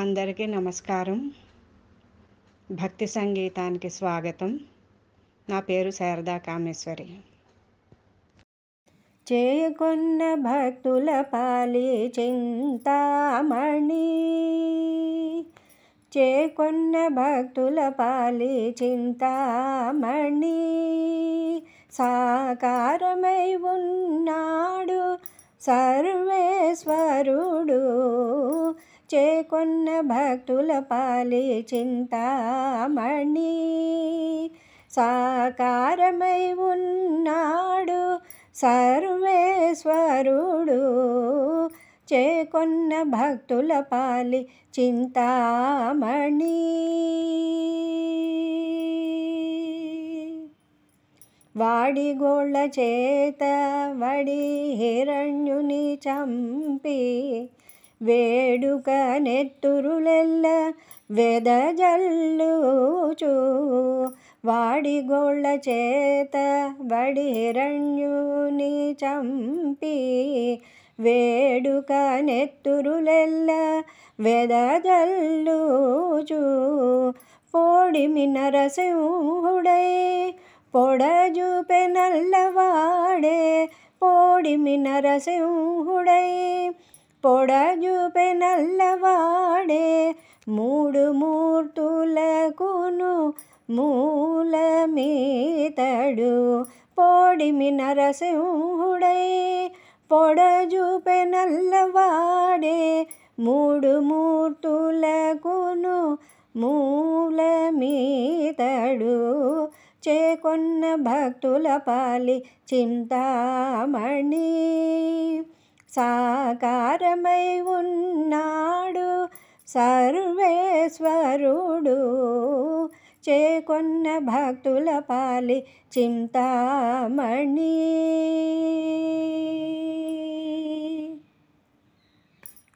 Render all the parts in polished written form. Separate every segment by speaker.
Speaker 1: అందరికీ నమస్కారం. భక్తి సంగీతానికి స్వాగతం. నా పేరు శారదా కామేశ్వరి.
Speaker 2: చేకొన్న భక్తుల పాలి చింతామణి, చేకొన్న భక్తుల పాలి చింతామణి, సాకారమై ఉన్నాడు సర్వేశ్వరుడు. చేకొన్న భక్తుల పాలి చింతామణి, సాకారమై ఉన్నాడు సర్వేశ్వరుడు. చేకొన్న భక్తుల పాలి చింతామణి. వాడి గోళ్ళ చేత వడి హిరణ్యుని చంపి, వేడుక నెత్తురులెల్ల వెదజల్లుచు. వాడి గోళ్ళ చేత వడి హిరణ్యుని చంపి, వేడుక నెత్తురులెల్ల వెదజల్లుచు. పోడిమి నరసింహుడై పొడజూపె నల్లవాడే, పోడిమి నరసింహుడై పొడజూపె నల్లవాడే. మూడు మూర్తులకును మూలమీతడు, పోడిమి నరసింహుడై పొడజూపె నల్లవాడే. మూడు మూర్తులకును మూలమీతడు. చేకొన్న భక్తుల పాలి చింతామణి, సాకారమై ఉన్నాడు సర్వేశ్వరుడు. చేకొన్న భక్తుల పాలి చింతామణి.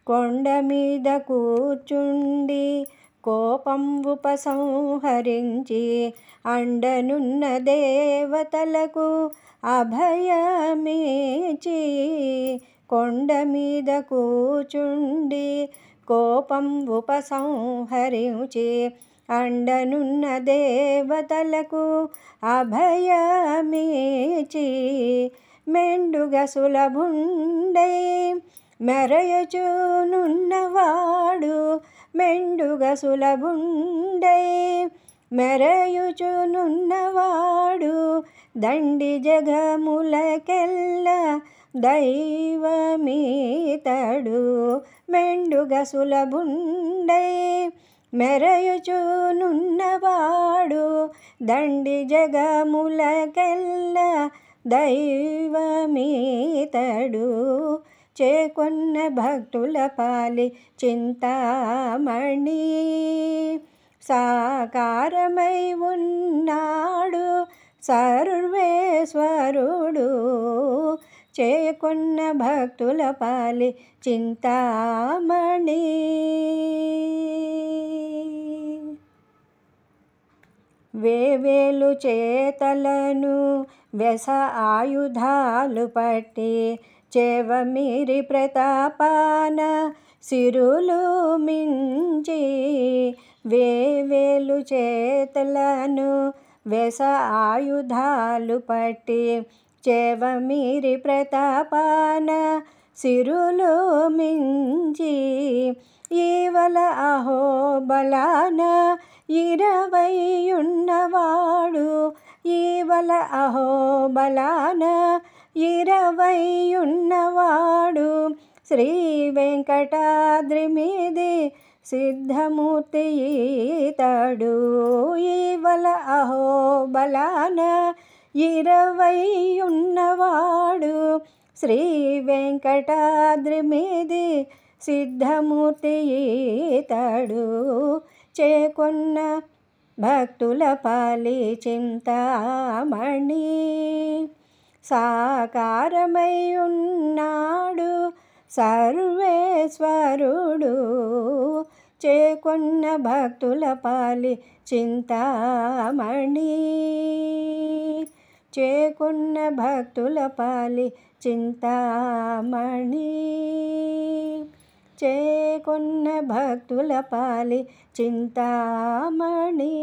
Speaker 2: కొండ మీద కూర్చుండి కోపం ఉపసంహరించి, అండనున్న దేవతలకు అభయమిచ్చి. కొండ మీద కూర్చుండి కోపం ఉపసంహరించి, అండనున్న దేవతలకు అభయమిచ్చి. మెండుగా సులభుండై మెరయుచునున్నవాడు, మెండుగా సులభుండై మెరయుచునున్నవాడు. దండి జగములకెల్ల దైవమీతడు. మెండుగా సులభుండై మెరయుచునున్నవాడు, దండి జగములకెల్ల దైవమీతడు. చేకొన్న భక్తుల పాలి చింతామణి, సాకారమై ఉన్నాడు సర్వేశ్వరుడు. చేకొన్న భక్తుల పాలి చింతామణి. వేవేలు చేతలను వెస ఆయుధాలు పట్టి, చేవమీరి ప్రతాపాన సిరులు మించి. వేవేలు చేతలను వెస ఆయుధాలు పట్టి, చేవమీరి ప్రతాపాన సిరులు మించి. ఈవల అహోబలాన 20 ఉన్నవాడు, ఈవల అహోబలాన 20 ఉన్నవాడు. శ్రీ వెంకటాద్రి మీది సిద్ధమూర్తి ఈతడు. ఈవల అహోబలాన 20 ఉన్నవాడు. శ్రీ వెంకటాద్రి మీది సిద్ధమూర్తి ఈతడు. చేకొన్న భక్తుల పాలి చింతామణి, సాకారమై ఉన్నాడు సర్వేశ్వరుడు. చేకొన్న భక్తుల పాలి చింతామణి, చేకొన్న భక్తుల పాలి చింతామణి. చేకొన్న భక్తుల పాలి చింతామణి